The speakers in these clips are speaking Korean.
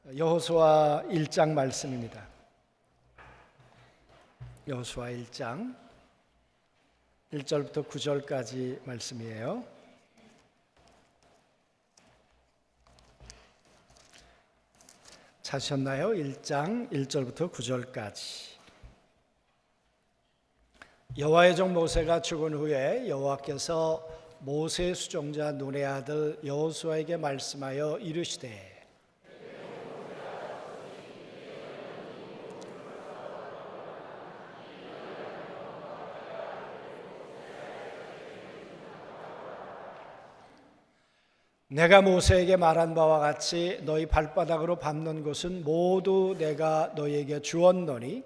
여호수아 1장 말씀입니다. 여호수아 1장 1절부터 9절까지 말씀이에요. 찾으셨나요? 1장 1절부터 9절까지. 여호와의 종 모세가 죽은 후에 여호와께서 모세의 수종자 눈의 아들 여호수아에게 말씀하여 이르시되 내가 모세에게 말한 바와 같이 너희 발바닥으로 밟는 곳은 모두 내가 너희에게 주었노니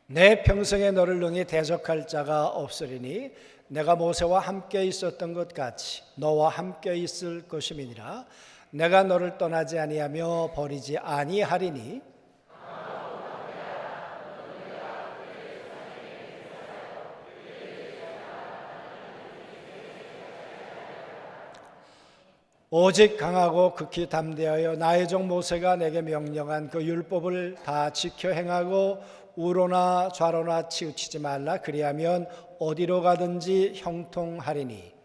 내 평생에 너를 능히 대적할 자가 없으리니 내가 모세와 함께 있었던 것 같이 너와 함께 있을 것임이니라. 내가 너를 떠나지 아니하며 버리지 아니하리니 오직 강하고 극히 담대하여 나의 종 모세가 내게 명령한 그 율법을 다 지켜 행하고 우로나 좌로나 치우치지 말라. 그리하면 어디로 가든지 형통하리니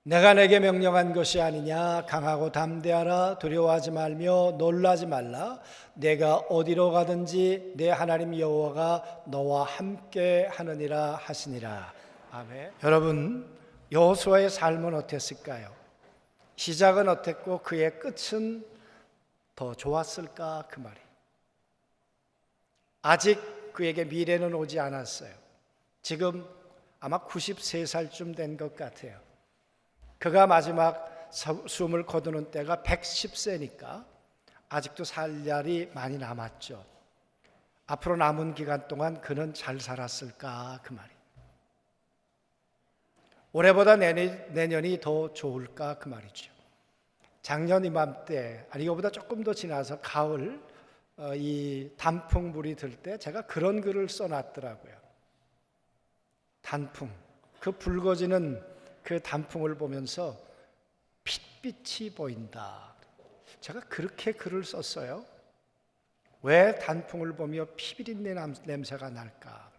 내가 내게 명령한 것이 아니냐. 강하고 담대하라. 두려워하지 말며 놀라지 말라. 내가 어디로 가든지 내 하나님 여호와가 너와 함께 하느니라 하시니라. 아멘. 여러분, 여호수아의 삶은 어땠을까요? 시작은 어땠고 그의 끝은 더 좋았을까? 그 말이. 아직 그에게 미래는 오지 않았어요. 지금 아마 93살쯤 된 것 같아요. 그가 마지막 숨을 거두는 때가 110세니까 아직도 살 날이 많이 남았죠. 앞으로 남은 기간 동안 그는 잘 살았을까? 그 말이. 올해보다 내년이 더 좋을까? 그 말이죠. 작년 이맘때, 아니 이거보다 조금 더 지나서 가을 이 단풍불이 들 때 제가 그런 글을 써놨더라고요. 단풍, 그 붉어지는 그 단풍을 보면서 핏빛이 보인다. 제가 그렇게 글을 썼어요. 왜 단풍을 보며 피비린내 냄새가 날까?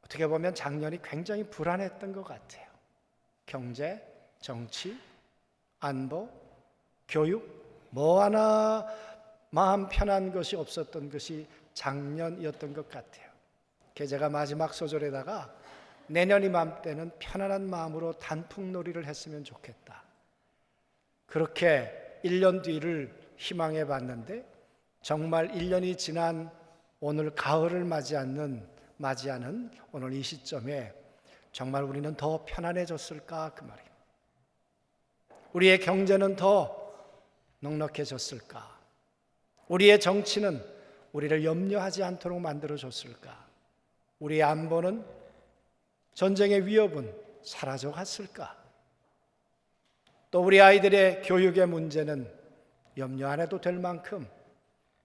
어떻게 보면 작년이 굉장히 불안했던 것 같아요. 경제, 정치, 안보, 교육, 뭐 하나 마음 편한 것이 없었던 것이 작년이었던 것 같아요. 그래서 제가 마지막 소절에다가 내년 이맘때는 편안한 마음으로 단풍놀이를 했으면 좋겠다. 그렇게 1년 뒤를 희망해 봤는데 정말 1년이 지난 오늘 가을을 맞이하는 오늘 이 시점에 정말 우리는 더 편안해졌을까? 그 말이에요. 우리의 경제는 더 넉넉해졌을까? 우리의 정치는 우리를 염려하지 않도록 만들어줬을까? 우리의 안보는 전쟁의 위협은 사라져 갔을까? 또 우리 아이들의 교육의 문제는 염려 안 해도 될 만큼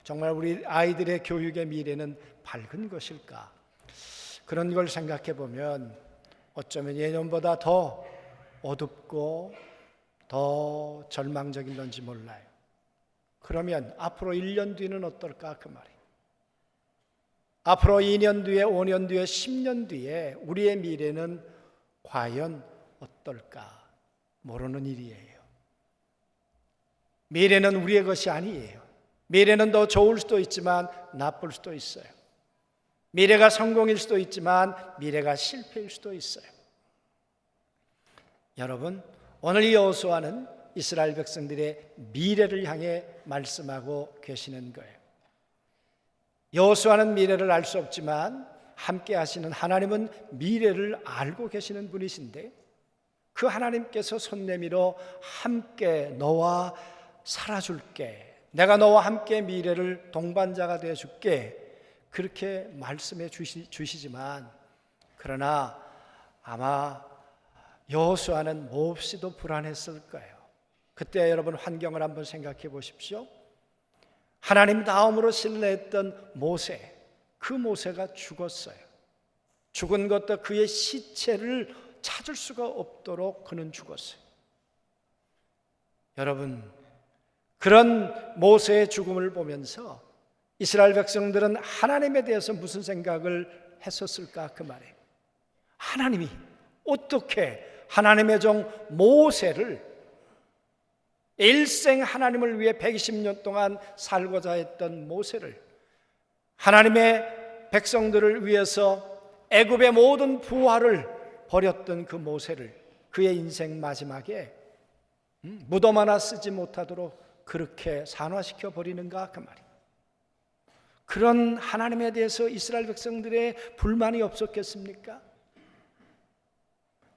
정말 우리 아이들의 교육의 미래는 밝은 것일까? 그런 걸 생각해 보면 어쩌면 예년보다 더 어둡고 더 절망적인 건지 몰라요. 그러면 앞으로 1년 뒤는 어떨까? 그 말이에요. 앞으로 2년 뒤에, 5년 뒤에, 10년 뒤에 우리의 미래는 과연 어떨까? 모르는 일이에요. 미래는 우리의 것이 아니에요. 미래는 더 좋을 수도 있지만 나쁠 수도 있어요. 미래가 성공일 수도 있지만 미래가 실패일 수도 있어요. 여러분, 오늘 이 여호수아는 이스라엘 백성들의 미래를 향해 말씀하고 계시는 거예요. 여호수아는 미래를 알 수 없지만 함께 하시는 하나님은 미래를 알고 계시는 분이신데 그 하나님께서 손 내밀어 함께 너와 살아줄게, 내가 너와 함께 미래를 동반자가 되어줄게, 그렇게 말씀해 주시지만 그러나 아마 여호수아는 몹시도 불안했을 거예요. 그때 여러분 환경을 한번 생각해 보십시오. 하나님 다음으로 신뢰했던 모세, 그 모세가 죽었어요. 죽은 것도 그의 시체를 찾을 수가 없도록 그는 죽었어요. 여러분, 그런 모세의 죽음을 보면서 이스라엘 백성들은 하나님에 대해서 무슨 생각을 했었을까? 그 말이에요. 하나님이 어떻게 하나님의 종 모세를, 일생 하나님을 위해 120년 동안 살고자 했던 모세를, 하나님의 백성들을 위해서 애굽의 모든 부하를 버렸던 그 모세를 그의 인생 마지막에 무덤 하나 쓰지 못하도록 그렇게 산화시켜 버리는가? 그 말이에요. 그런 하나님에 대해서 이스라엘 백성들의 불만이 없었겠습니까?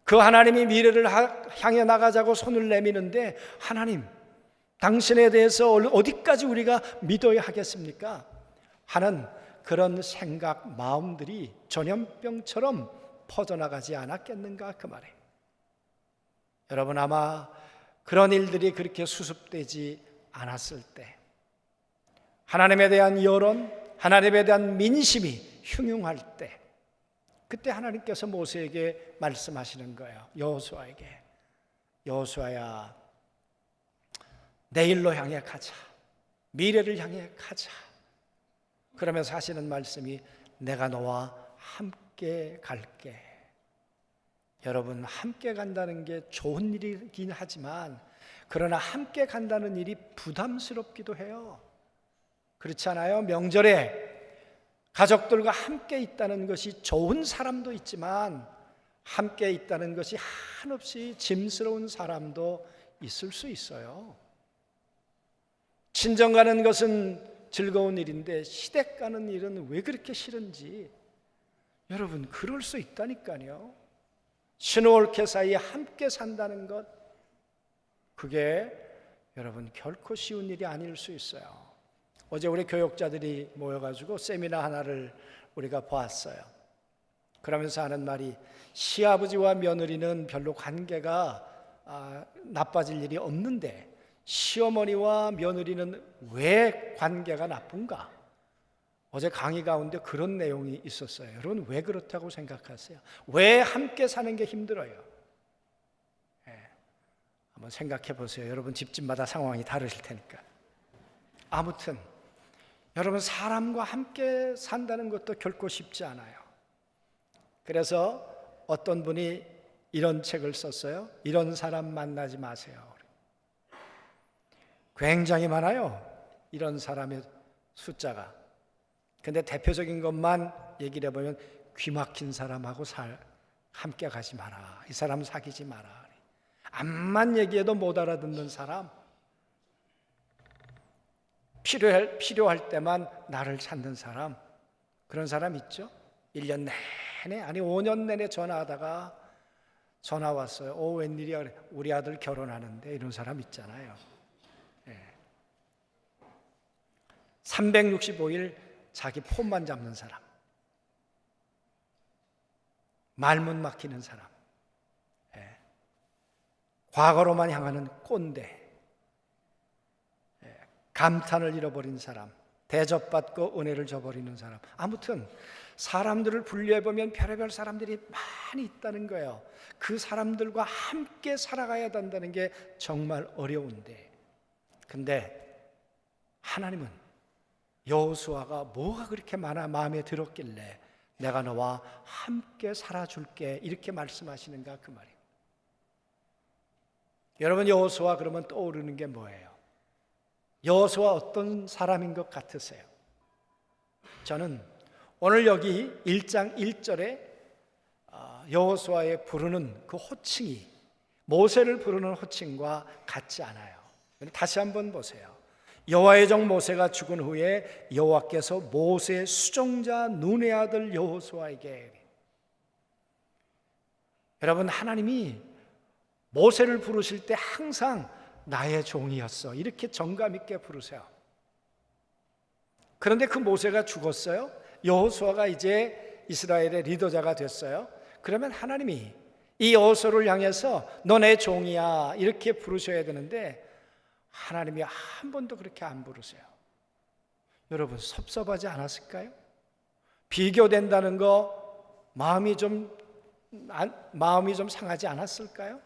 그 하나님이 미래를 향해 나가자고 손을 내미는데, 하나님, 당신에 대해서 어디까지 우리가 믿어야 하겠습니까? 하는 그런 생각, 마음들이 전염병처럼 퍼져나가지 않았겠는가? 그 말이에요. 여러분, 아마 그런 일들이 그렇게 수습되지 않았을 때, 하나님에 대한 여론, 하나님에 대한 민심이 흉흉할 때, 그때 하나님께서 모세에게 말씀하시는 거예요. 여호수아에게, 여호수아야, 내일로 향해 가자, 미래를 향해 가자. 그러면서 하시는 말씀이 내가 너와 함께 갈게. 여러분, 함께 간다는 게 좋은 일이긴 하지만, 그러나 함께 간다는 일이 부담스럽기도 해요. 그렇지 않아요? 명절에 가족들과 함께 있다는 것이 좋은 사람도 있지만, 함께 있다는 것이 한없이 짐스러운 사람도 있을 수 있어요. 친정 가는 것은 즐거운 일인데 시댁 가는 일은 왜 그렇게 싫은지, 여러분, 그럴 수 있다니까요. 신혼올케 사이에 함께 산다는 것, 그게 여러분 결코 쉬운 일이 아닐 수 있어요. 어제 우리 교육자들이 모여가지고 세미나 하나를 우리가 보았어요. 그러면서 하는 말이, 시아버지와 며느리는 별로 관계가 나빠질 일이 없는데 시어머니와 며느리는 왜 관계가 나쁜가? 어제 강의 가운데 그런 내용이 있었어요. 여러분, 왜 그렇다고 생각하세요? 왜 함께 사는 게 힘들어요? 한번 생각해 보세요. 여러분, 집집마다 상황이 다르실 테니까. 아무튼 여러분, 사람과 함께 산다는 것도 결코 쉽지 않아요. 그래서 어떤 분이 이런 책을 썼어요. 이런 사람 만나지 마세요. 굉장히 많아요, 이런 사람의 숫자가. 근데 대표적인 것만 얘기를 해보면, 귀 막힌 사람하고 함께 가지 마라, 이 사람 사귀지 마라, 암만 얘기해도 못 알아듣는 사람, 필요할 때만 나를 찾는 사람, 그런 사람 있죠. 1년 내내, 아니 5년 내내 전화하다가 전화 왔어요. 웬일이야, 그래. 우리 아들 결혼하는데, 이런 사람 있잖아요. 365일 자기 폰만 잡는 사람, 말문 막히는 사람, 과거로만 향하는 꼰대, 감탄을 잃어버린 사람, 대접받고 은혜를 저버리는 사람. 아무튼 사람들을 분류해보면 별의별 사람들이 많이 있다는 거예요. 그 사람들과 함께 살아가야 된다는 게 정말 어려운데, 근데 하나님은 여호수아가 뭐가 그렇게 많아 마음에 들었길래 내가 너와 함께 살아줄게, 이렇게 말씀하시는가? 그 말이에요. 여러분, 여호수아 그러면 떠오르는 게 뭐예요? 여호수아 어떤 사람인 것 같으세요? 저는 오늘 여기 1장 1절에 여호수아의 부르는 그 호칭이 모세를 부르는 호칭과 같지 않아요. 다시 한번 보세요. 여호와의 종 모세가 죽은 후에 여호와께서 모세의 수종자 눈의 아들 여호수아에게, 여러분, 하나님이 모세를 부르실 때 항상 나의 종이었어, 이렇게 정감 있게 부르세요. 그런데 그 모세가 죽었어요. 여호수아가 이제 이스라엘의 리더자가 됐어요. 그러면 하나님이 이 여호수아를 향해서 너 내 종이야 이렇게 부르셔야 되는데 하나님이 한 번도 그렇게 안 부르세요. 여러분 섭섭하지 않았을까요? 비교된다는 거 마음이 좀 상하지 않았을까요?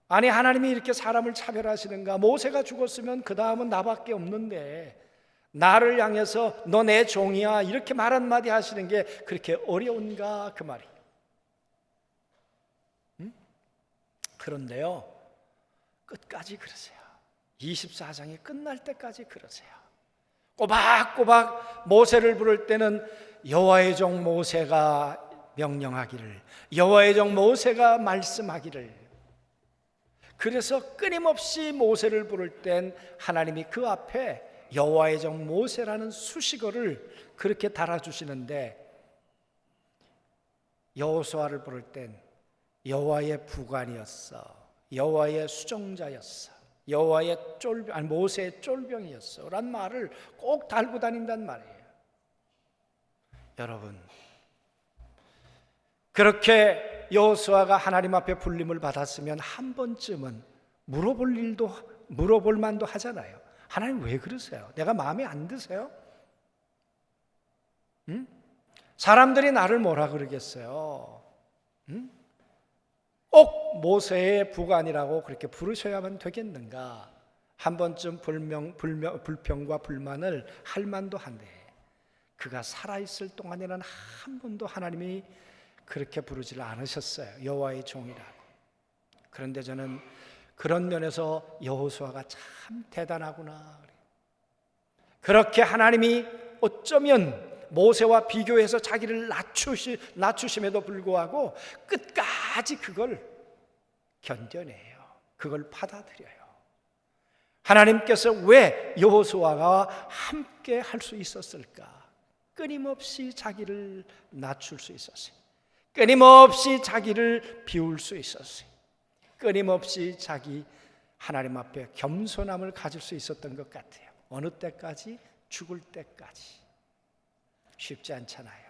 아니 하나님이 이렇게 사람을 차별하시는가? 모세가 죽었으면 그 다음은 나밖에 없는데 나를 향해서 너 내 종이야 이렇게 말 한마디 하시는 게 그렇게 어려운가 그 말이에요. 그런데요 끝까지 그러세요. 24장이 끝날 때까지 그러세요. 꼬박꼬박 모세를 부를 때는 여호와의 종 모세가 명령하기를, 여호와의 종 모세가 말씀하기를. 그래서 끊임없이 모세를 부를 땐 하나님이 그 앞에 여호와의 종 모세라는 수식어를 그렇게 달아주시는데 여호수아를 부를 땐 여호와의 부관이었어, 여호와의 수종자였어, 여호와의 모세의 쫄병이었어 라는 말을 꼭 달고 다닌단 말이에요. 여러분 그렇게 여호수아가 하나님 앞에 불림을 받았으면 한 번쯤은 물어볼 만도 하잖아요. 하나님 왜 그러세요? 내가 마음에 안 드세요? 사람들이 나를 뭐라 그러겠어요? 꼭 모세의 부관이라고 그렇게 부르셔야만 되겠는가? 한 번쯤 불평과 불만을 할 만도 한데 그가 살아있을 동안에는 한 번도 하나님이 그렇게 부르지를 않으셨어요. 여호와의 종이라고. 그런데 저는 그런 면에서 여호수아가 참 대단하구나. 그렇게 하나님이 어쩌면 모세와 비교해서 자기를 낮추심에도 불구하고 끝까지 그걸 견뎌내요. 그걸 받아들여요. 하나님께서 왜 여호수아가 함께 할 수 있었을까? 끊임없이 자기를 낮출 수 있었어요. 끊임없이 자기를 비울 수 있었어요. 끊임없이 자기 하나님 앞에 겸손함을 가질 수 있었던 것 같아요. 어느 때까지? 죽을 때까지. 쉽지 않잖아요.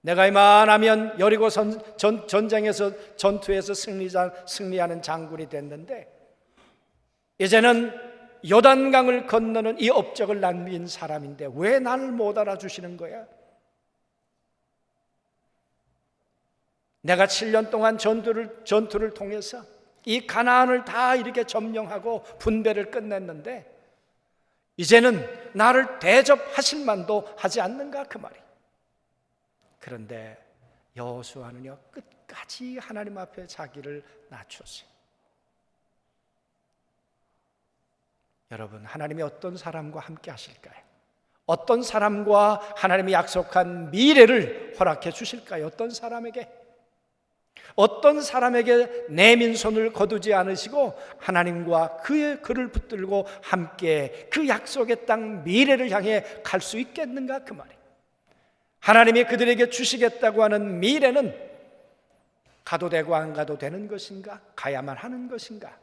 내가 이만하면 여리고 전쟁에서 전투에서 승리하는 장군이 됐는데 이제는 요단강을 건너는 이 업적을 남긴 사람인데 왜 나를 못 알아주시는 거야? 내가 7년 동안 전투를 통해서 이 가나안을 다 이렇게 점령하고 분배를 끝냈는데 이제는 나를 대접하실 만도 하지 않는가 그 말이. 그런데 여호수아는요 끝까지 하나님 앞에 자기를 낮췄어요. 여러분 하나님이 어떤 사람과 함께 하실까요? 어떤 사람과 하나님이 약속한 미래를 허락해 주실까요? 어떤 사람에게 내민 손을 거두지 않으시고 하나님과 그의 그를 붙들고 함께 그 약속의 땅 미래를 향해 갈 수 있겠는가 그 말이에요. 하나님이 그들에게 주시겠다고 하는 미래는 가도 되고 안 가도 되는 것인가? 가야만 하는 것인가?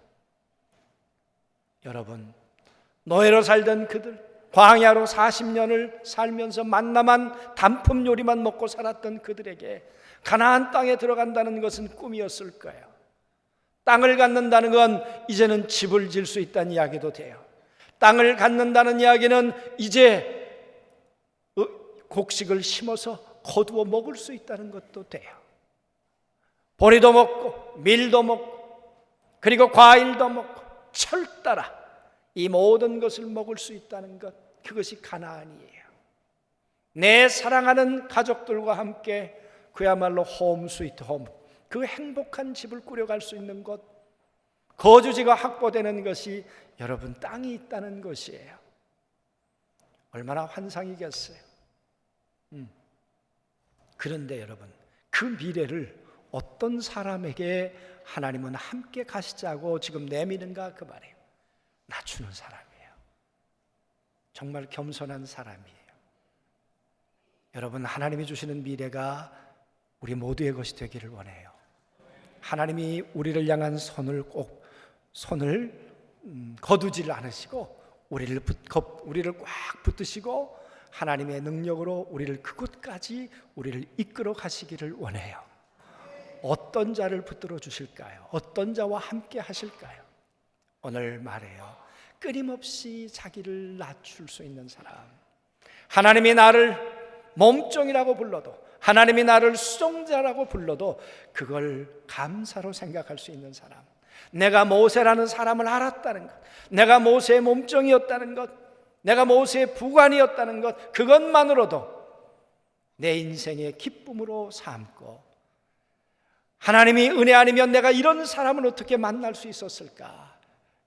여러분 노예로 살던 그들, 광야로 40년을 살면서 만나만 단품 요리만 먹고 살았던 그들에게 가나안 땅에 들어간다는 것은 꿈이었을 거예요. 땅을 갖는다는 건 이제는 집을 지을 수 있다는 이야기도 돼요. 땅을 갖는다는 이야기는 이제 곡식을 심어서 거두어 먹을 수 있다는 것도 돼요. 보리도 먹고 밀도 먹고 그리고 과일도 먹고 철 따라 이 모든 것을 먹을 수 있다는 것, 그것이 가나안이에요. 내 사랑하는 가족들과 함께 그야말로 홈 스위트 홈, 그 행복한 집을 꾸려갈 수 있는 것, 거주지가 확보되는 것이 여러분 땅이 있다는 것이에요. 얼마나 환상이겠어요. 그런데 여러분 그 미래를 어떤 사람에게 하나님은 함께 가시자고 지금 내미는가 그 말이에요. 낮추는 사람이에요. 정말 겸손한 사람이에요. 여러분 하나님이 주시는 미래가 우리 모두의 것이 되기를 원해요. 하나님이 우리를 향한 손을 거두지를 않으시고 우리를 꽉 붙드시고 하나님의 능력으로 우리를 그곳까지 우리를 이끌어 가시기를 원해요. 어떤 자를 붙들어 주실까요? 어떤 자와 함께 하실까요? 오늘 말해요. 끊임없이 자기를 낮출 수 있는 사람, 하나님이 나를 몸종이라고 불러도, 하나님이 나를 수종자라고 불러도 그걸 감사로 생각할 수 있는 사람, 내가 모세라는 사람을 알았다는 것, 내가 모세의 몸종이었다는 것, 내가 모세의 부관이었다는 것, 그것만으로도 내 인생의 기쁨으로 삼고, 하나님이 은혜 아니면 내가 이런 사람을 어떻게 만날 수 있었을까,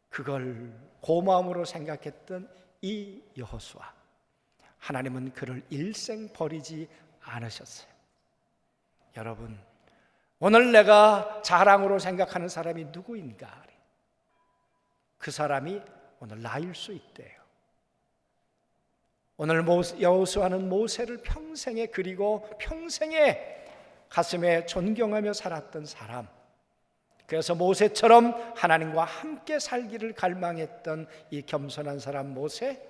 그걸 고마움으로 생각했던 이 여호수아, 하나님은 그를 일생 버리지 않으셨어요. 여러분, 오늘 내가 자랑으로 생각하는 사람이 누구인가? 그 사람이 오늘 나일 수 있대요. 오늘 여호수아는 모세를 평생에 그리고 평생에 가슴에 존경하며 살았던 사람, 그래서 모세처럼 하나님과 함께 살기를 갈망했던 이 겸손한 사람 모세,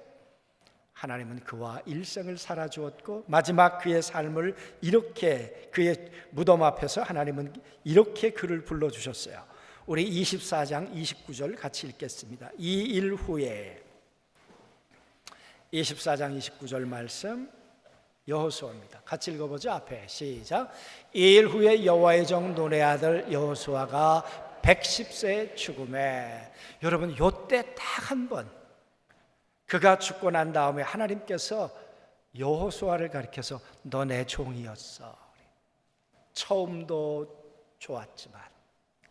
하나님은 그와 일생을 살아주었고 마지막 그의 삶을 이렇게, 그의 무덤 앞에서 하나님은 이렇게 그를 불러주셨어요. 우리 24장 29절 같이 읽겠습니다. 이 일 후에, 24장 29절 말씀 여호수아입니다. 같이 읽어보죠. 앞에 시작. 이 일 후에 여호와의 종 눈의 아들 여호수아가 110세에 죽음에, 여러분 요때 딱 한 번 그가 죽고 난 다음에 하나님께서 여호수아를 가리켜서 너 내 종이었어. 처음도 좋았지만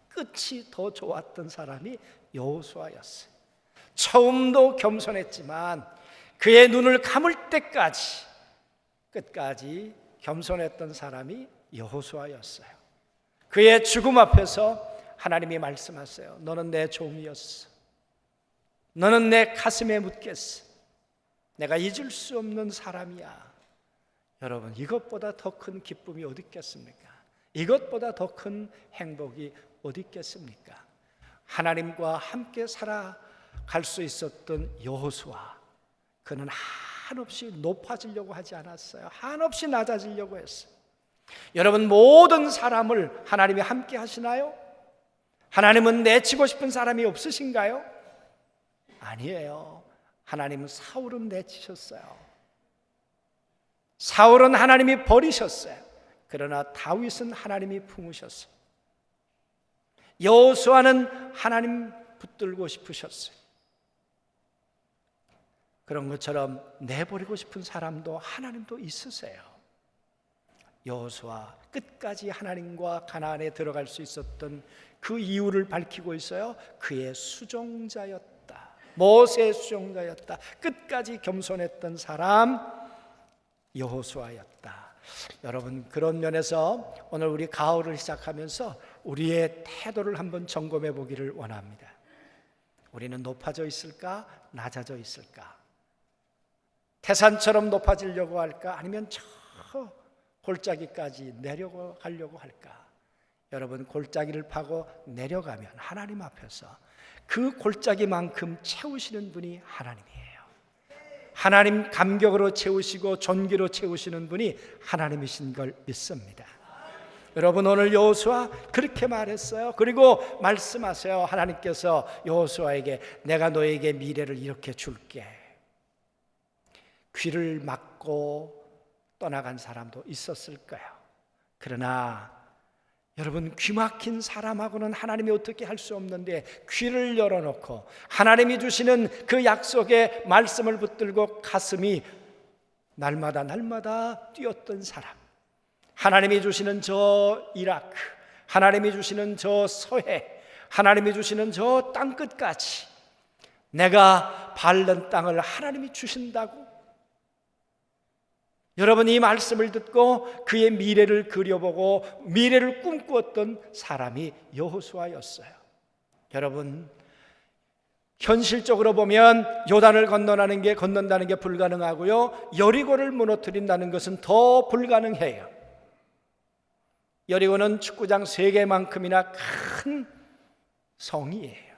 끝이 더 좋았던 사람이 여호수아였어요. 처음도 겸손했지만 그의 눈을 감을 때까지 끝까지 겸손했던 사람이 여호수아였어요. 그의 죽음 앞에서 하나님이 말씀하세요. 너는 내 종이었어. 너는 내 가슴에 묻겠어. 내가 잊을 수 없는 사람이야. 여러분, 이것보다 더 큰 기쁨이 어디 있겠습니까? 이것보다 더 큰 행복이 어디 있겠습니까? 하나님과 함께 살아갈 수 있었던 여호수아, 그는 한없이 높아지려고 하지 않았어요. 한없이 낮아지려고 했어요. 여러분, 모든 사람을 하나님이 함께 하시나요? 하나님은 내치고 싶은 사람이 없으신가요? 아니에요. 하나님은 사울은 내치셨어요. 사울은 하나님이 버리셨어요. 그러나 다윗은 하나님이 품으셨어요. 여호수아는 하나님 붙들고 싶으셨어요. 그런 것처럼 내버리고 싶은 사람도 하나님도 있으세요. 여호수아 끝까지 하나님과 가나안에 들어갈 수 있었던 그 이유를 밝히고 있어요. 그의 수종자였다. 모세의 수종자였다. 끝까지 겸손했던 사람 여호수아였다. 여러분, 그런 면에서 오늘 우리 가을을 시작하면서 우리의 태도를 한번 점검해 보기를 원합니다. 우리는 높아져 있을까? 낮아져 있을까? 태산처럼 높아지려고 할까? 아니면 저 골짜기까지 내려가려고 할까? 여러분, 골짜기를 파고 내려가면 하나님 앞에서 그 골짜기만큼 채우시는 분이 하나님이에요. 하나님 감격으로 채우시고 존귀로 채우시는 분이 하나님이신 걸 믿습니다. 여러분, 오늘 여호수아 그렇게 말했어요. 그리고 말씀하세요. 하나님께서 여호수아에게 내가 너에게 미래를 이렇게 줄게. 귀를 막고 떠나간 사람도 있었을 거예요. 그러나 여러분, 귀 막힌 사람하고는 하나님이 어떻게 할 수 없는데 귀를 열어놓고 하나님이 주시는 그 약속의 말씀을 붙들고 가슴이 날마다 뛰었던 사람, 하나님이 주시는 저 이라크, 하나님이 주시는 저 서해, 하나님이 주시는 저 땅끝까지 내가 밟는 땅을 하나님이 주신다고, 여러분, 이 말씀을 듣고 그의 미래를 그려보고 미래를 꿈꾸었던 사람이 여호수아였어요. 여러분, 현실적으로 보면 요단을 건너다는 게 불가능하고요, 여리고를 무너뜨린다는 것은 더 불가능해요. 여리고는 축구장 3개만큼이나 큰 성이에요.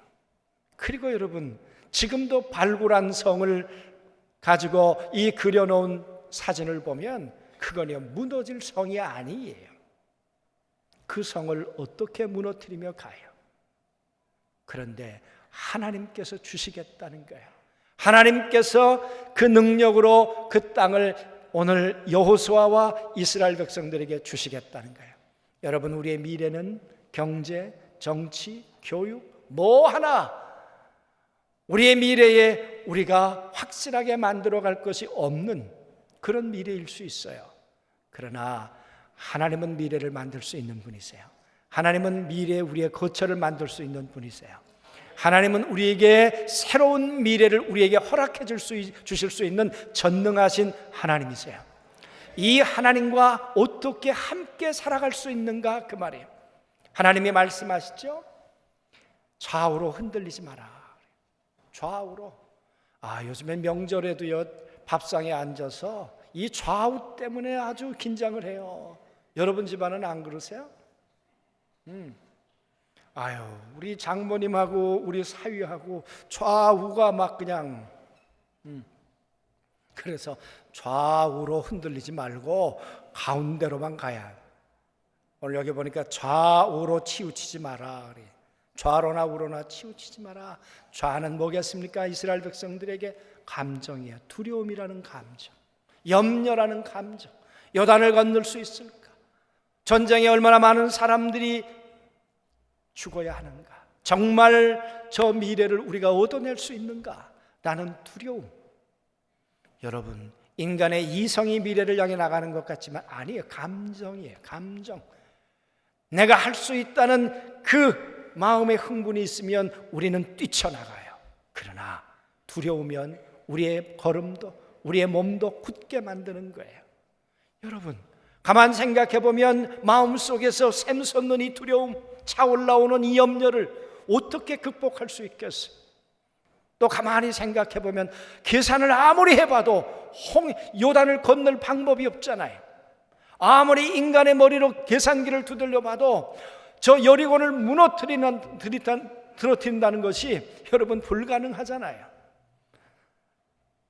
그리고 여러분, 지금도 발굴한 성을 가지고 이 그려놓은 사진을 보면 그거는요 무너질 성이 아니에요. 그 성을 어떻게 무너뜨리며 가요? 그런데 하나님께서 주시겠다는 거예요. 하나님께서 그 능력으로 그 땅을 오늘 여호수아와 이스라엘 백성들에게 주시겠다는 거예요. 여러분, 우리의 미래는 경제, 정치, 교육 뭐 하나 우리의 미래에 우리가 확실하게 만들어갈 것이 없는 그런 미래일 수 있어요. 그러나 하나님은 미래를 만들 수 있는 분이세요. 하나님은 미래에 우리의 거처를 만들 수 있는 분이세요. 하나님은 우리에게 새로운 미래를 우리에게 허락해 주실 수 있는 전능하신 하나님이세요. 이 하나님과 어떻게 함께 살아갈 수 있는가 그 말이에요. 하나님이 말씀하시죠. 좌우로 흔들리지 마라. 좌우로. 요즘엔 명절에도요 밥상에 앉아서 이 좌우 때문에 아주 긴장을 해요. 여러분 집안은 안 그러세요? 우리 장모님하고 우리 사위하고 좌우가 막 그냥 그래서 좌우로 흔들리지 말고 가운데로만 가야. 오늘 여기 보니까 좌우로 치우치지 마라. 좌로나 우로나 치우치지 마라. 좌는 뭐겠습니까? 이스라엘 백성들에게 감정이에요. 두려움이라는 감정, 염려라는 감정. 요단을 건널 수 있을까? 전쟁에 얼마나 많은 사람들이 죽어야 하는가? 정말 저 미래를 우리가 얻어낼 수 있는가? 라는 두려움. 여러분, 인간의 이성이 미래를 향해 나가는 것 같지만 아니에요. 감정이에요. 감정. 내가 할 수 있다는 그 마음의 흥분이 있으면 우리는 뛰쳐나가요. 그러나 두려우면 우리의 걸음도 우리의 몸도 굳게 만드는 거예요. 여러분, 가만 생각해 보면 마음속에서 샘솟는 이 두려움, 차올라오는 이 염려를 어떻게 극복할 수 있겠어요? 또 가만히 생각해 보면 계산을 아무리 해봐도 요단을 건널 방법이 없잖아요. 아무리 인간의 머리로 계산기를 두들려 봐도 저 여리고를 무너뜨린다는 것이 여러분 불가능하잖아요.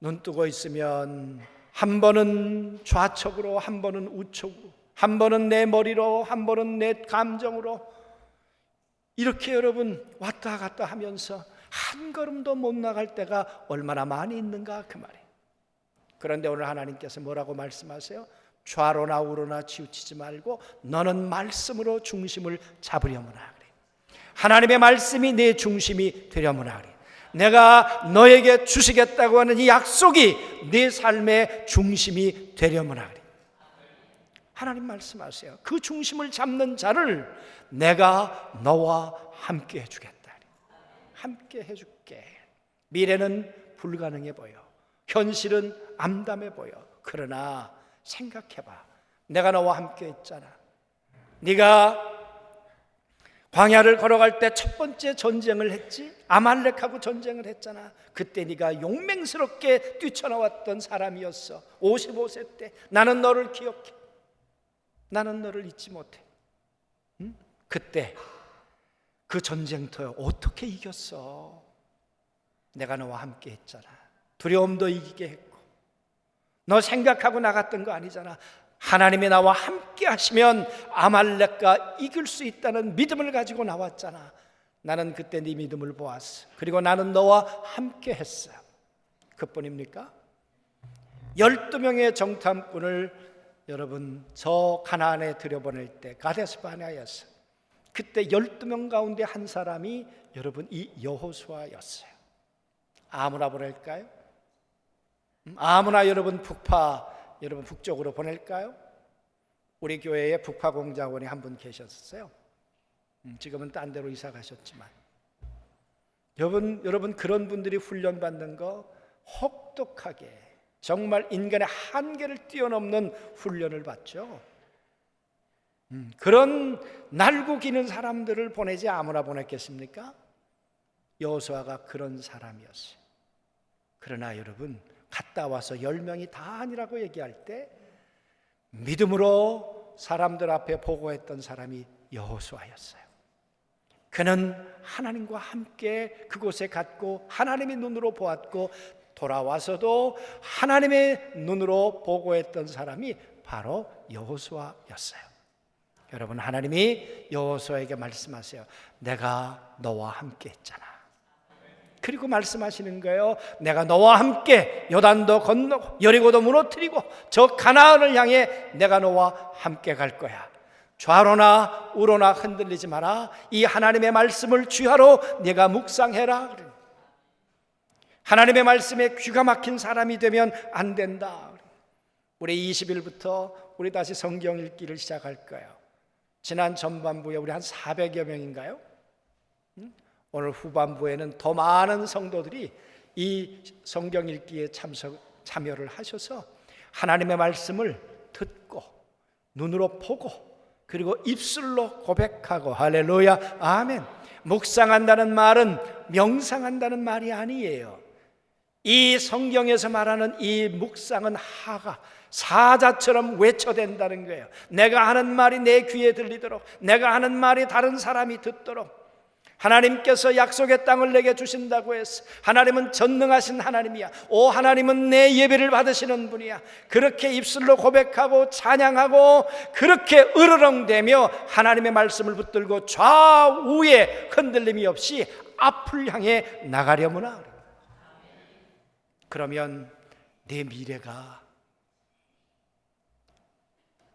눈 뜨고 있으면 한 번은 좌측으로, 한 번은 우측으로, 한 번은 내 머리로, 한 번은 내 감정으로 이렇게 여러분 왔다 갔다 하면서 한 걸음도 못 나갈 때가 얼마나 많이 있는가 그 말이에요. 그런데 오늘 하나님께서 뭐라고 말씀하세요? 좌로나 우로나 치우치지 말고 너는 말씀으로 중심을 잡으려무나 그래. 하나님의 말씀이 내 중심이 되려무나 그래. 내가 너에게 주시겠다고 하는 이 약속이 내 삶의 중심이 되려무나 그래. 하나님 말씀하세요. 그 중심을 잡는 자를 내가 너와 함께 해주겠다. 함께 해줄게. 미래는 불가능해 보여. 현실은 암담해 보여. 그러나 생각해봐. 내가 너와 함께 했잖아. 네가 광야를 걸어갈 때 첫 번째 전쟁을 했지. 아말렉하고 전쟁을 했잖아. 그때 네가 용맹스럽게 뛰쳐나왔던 사람이었어. 55세 때. 나는 너를 기억해. 나는 너를 잊지 못해. 응? 그때 그 전쟁터에 어떻게 이겼어? 내가 너와 함께 했잖아. 두려움도 이기게 했고 너 생각하고 나갔던 거 아니잖아. 하나님이 나와 함께 하시면 아말렉과 이길 수 있다는 믿음을 가지고 나왔잖아. 나는 그때 네 믿음을 보았어. 그리고 나는 너와 함께 했어. 그뿐입니까? 12명의 정탐꾼을 여러분 저 가나안에 들여보낼 때 가데스 바네아였어. 그때 12명 가운데 한 사람이 여러분 이 여호수아였어요. 아무나 보낼까요? 아무나 여러분 여러분 북쪽으로 보낼까요? 우리 교회에 북파 공작원이 한 분 계셨어요. 지금은 딴 데로 이사 가셨지만 여러분 그런 분들이 훈련받는 거 혹독하게 정말 인간의 한계를 뛰어넘는 훈련을 받죠. 그런 날고 기는 사람들을 보내지 아무나 보냈겠습니까? 여호수아가 그런 사람이었어요. 그러나 여러분 갔다 와서 10명이 다 아니라고 얘기할 때 믿음으로 사람들 앞에 보고했던 사람이 여호수아였어요. 그는 하나님과 함께 그곳에 갔고 하나님의 눈으로 보았고 돌아와서도 하나님의 눈으로 보고했던 사람이 바로 여호수아였어요. 여러분, 하나님이 여호수아에게 말씀하세요. 내가 너와 함께 했잖아. 그리고 말씀하시는 거예요. 내가 너와 함께 요단도 건너고 여리고도 무너뜨리고 저 가나안을 향해 내가 너와 함께 갈 거야. 좌로나 우로나 흔들리지 마라. 이 하나님의 말씀을 주야로 네가 묵상해라. 하나님의 말씀에 귀가 막힌 사람이 되면 안 된다. 우리 20일부터 우리 다시 성경 읽기를 시작할 거예요. 지난 전반부에 우리 한 400여 명인가요? 오늘 후반부에는 더 많은 성도들이 이 성경 읽기에 참여를 하셔서 하나님의 말씀을 듣고 눈으로 보고 그리고 입술로 고백하고 할렐루야 아멘. 묵상한다는 말은 명상한다는 말이 아니에요. 이 성경에서 말하는 이 묵상은 하가 사자처럼 외쳐댄다는 거예요. 내가 하는 말이 내 귀에 들리도록, 내가 하는 말이 다른 사람이 듣도록. 하나님께서 약속의 땅을 내게 주신다고 했어. 하나님은 전능하신 하나님이야. 오, 하나님은 내 예배를 받으시는 분이야. 그렇게 입술로 고백하고 찬양하고 그렇게 으르렁대며 하나님의 말씀을 붙들고 좌우에 흔들림이 없이 앞을 향해 나가려면 하라. 그러면 내 미래가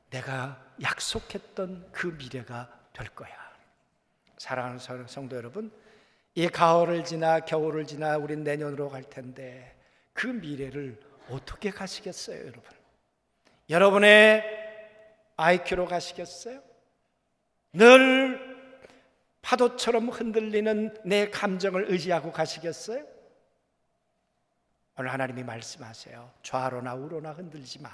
내가 약속했던 그 미래가 될 거야. 사랑하는 성도 여러분, 이 가을을 지나 겨울을 지나 우린 내년으로 갈 텐데 그 미래를 어떻게 가시겠어요, 여러분? 여러분의 IQ로 가시겠어요? 늘 파도처럼 흔들리는 내 감정을 의지하고 가시겠어요? 오늘 하나님이 말씀하세요. 좌로나 우로나 흔들지 마.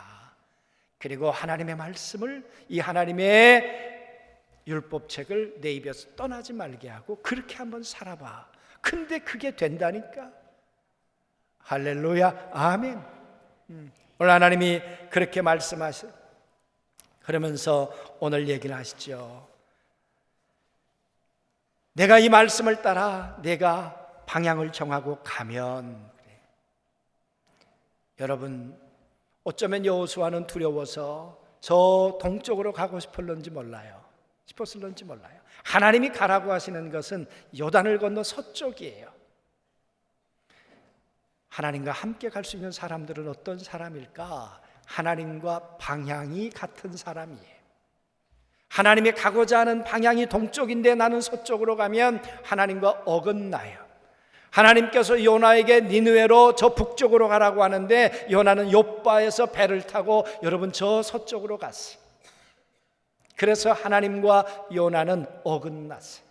그리고 하나님의 말씀을, 이 하나님의 율법책을 내 입에서 떠나지 말게 하고 그렇게 한번 살아봐. 근데 그게 된다니까. 할렐루야 아멘. 오늘 하나님이 그렇게 말씀하셔. 그러면서 오늘 얘기를 하시죠. 내가 이 말씀을 따라 내가 방향을 정하고 가면 그래. 여러분, 어쩌면 여호수아는 두려워서 저 동쪽으로 가고 싶었는지 몰라요. 하나님이 가라고 하시는 것은 요단을 건너 서쪽이에요. 하나님과 함께 갈 수 있는 사람들은 어떤 사람일까? 하나님과 방향이 같은 사람이에요. 하나님이 가고자 하는 방향이 동쪽인데 나는 서쪽으로 가면 하나님과 어긋나요. 하나님께서 요나에게 니느웨로 저 북쪽으로 가라고 하는데 요나는 욥바에서 배를 타고 여러분 저 서쪽으로 갔어요. 그래서 하나님과 요나는 어긋났어요.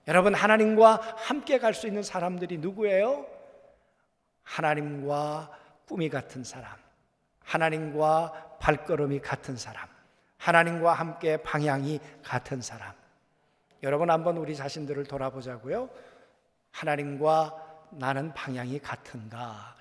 여러분, 하나님과 함께 갈 수 있는 사람들이 누구예요? 하나님과 꿈이 같은 사람, 하나님과 발걸음이 같은 사람, 하나님과 함께 방향이 같은 사람. 여러분, 한번 우리 자신들을 돌아보자고요. 하나님과 나는 방향이 같은가?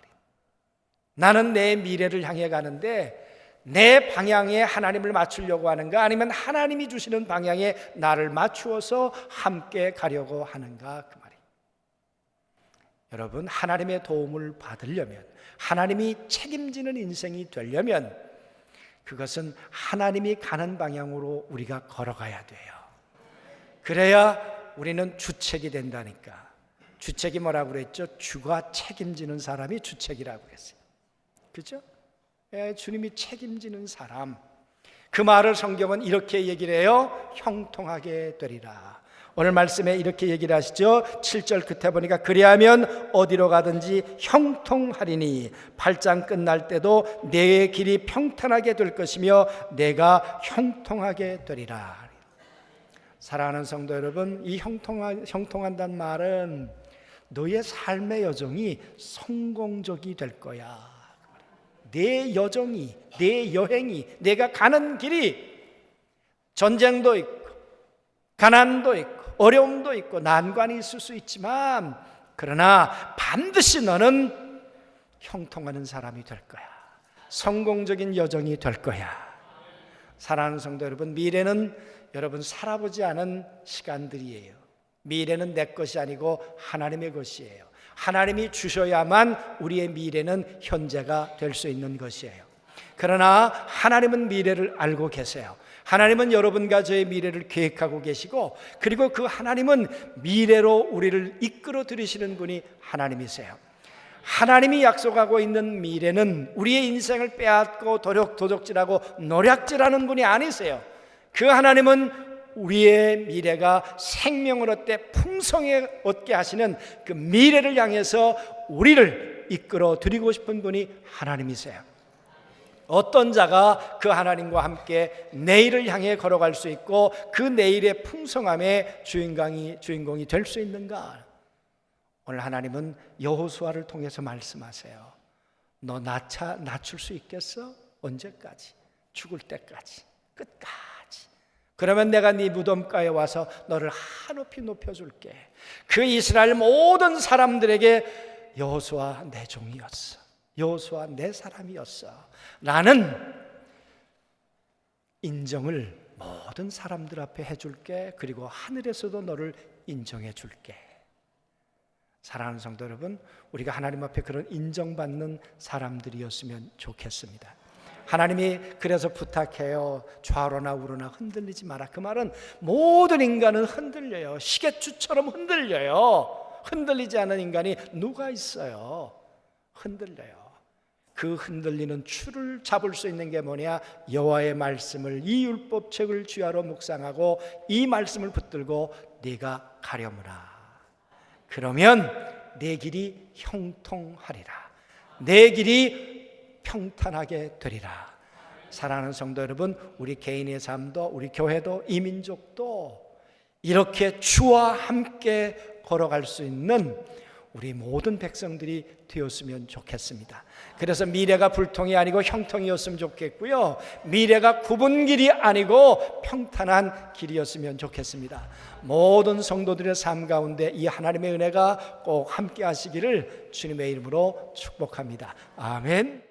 나는 내 미래를 향해 가는데 내 방향에 하나님을 맞추려고 하는가? 아니면 하나님이 주시는 방향에 나를 맞추어서 함께 가려고 하는가? 그 말이에요. 여러분, 하나님의 도움을 받으려면, 하나님이 책임지는 인생이 되려면 그것은 하나님이 가는 방향으로 우리가 걸어가야 돼요. 그래야 우리는 주책이 된다니까. 주책이 뭐라고 그랬죠? 주가 책임지는 사람이 주책이라고 그랬어요. 그렇죠? 주님이 책임지는 사람. 그 말을 성경은 이렇게 얘기를 해요. 형통하게 되리라. 오늘 말씀에 이렇게 얘기를 하시죠. 7절 끝에 보니까 그리하면 어디로 가든지 형통하리니 8장 끝날 때도 내 길이 평탄하게 될 것이며 내가 형통하게 되리라. 사랑하는 성도 여러분, 이 형통한다는 말은 너의 삶의 여정이 성공적이 될 거야. 내 여정이, 내 여행이, 내가 가는 길이 전쟁도 있고 가난도 있고 어려움도 있고 난관이 있을 수 있지만 그러나 반드시 너는 형통하는 사람이 될 거야. 성공적인 여정이 될 거야. 사랑하는 성도 여러분, 미래는 여러분 살아보지 않은 시간들이에요. 미래는 내 것이 아니고 하나님의 것이에요. 하나님이 주셔야만 우리의 미래는 현재가 될 수 있는 것이에요. 그러나 하나님은 미래를 알고 계세요. 하나님은 여러분과 저의 미래를 계획하고 계시고, 그리고 그 하나님은 미래로 우리를 이끌어 들이시는 분이 하나님이세요. 하나님이 약속하고 있는 미래는 우리의 인생을 빼앗고 도적질하고 노략질하는 분이 아니세요. 그 하나님은 우리의 미래가 생명을 얻되 풍성히 얻게 하시는 그 미래를 향해서 우리를 이끌어 드리고 싶은 분이 하나님이세요. 어떤 자가 그 하나님과 함께 내일을 향해 걸어갈 수 있고 그 내일의 풍성함의 주인공이 될 수 있는가? 오늘 하나님은 여호수아를 통해서 말씀하세요. 너 낮출 수 있겠어? 언제까지? 죽을 때까지, 끝까지. 그러면 내가 네 무덤가에 와서 너를 한높이 높여줄게. 그 이스라엘 모든 사람들에게 여호수아 내 종이었어, 여호수아 내 사람이었어 라는 인정을 모든 사람들 앞에 해줄게. 그리고 하늘에서도 너를 인정해 줄게. 사랑하는 성도 여러분, 우리가 하나님 앞에 그런 인정받는 사람들이었으면 좋겠습니다. 하나님이 그래서 부탁해요. 좌로나 우로나 흔들리지 마라. 그 말은 모든 인간은 흔들려요. 시계추처럼 흔들려요. 흔들리지 않은 인간이 누가 있어요? 흔들려요. 그 흔들리는 추를 잡을 수 있는 게 뭐냐? 여호와의 말씀을, 이 율법책을 주야로 묵상하고 이 말씀을 붙들고 네가 가려무라. 그러면 내 길이 형통하리라. 내 길이 평탄하게 되리라. 사랑하는 성도 여러분, 우리 개인의 삶도, 우리 교회도, 이 민족도 이렇게 주와 함께 걸어갈 수 있는 우리 모든 백성들이 되었으면 좋겠습니다. 그래서 미래가 불통이 아니고 형통이었으면 좋겠고요, 미래가 굽은 길이 아니고 평탄한 길이었으면 좋겠습니다. 모든 성도들의 삶 가운데 이 하나님의 은혜가 꼭 함께 하시기를 주님의 이름으로 축복합니다. 아멘.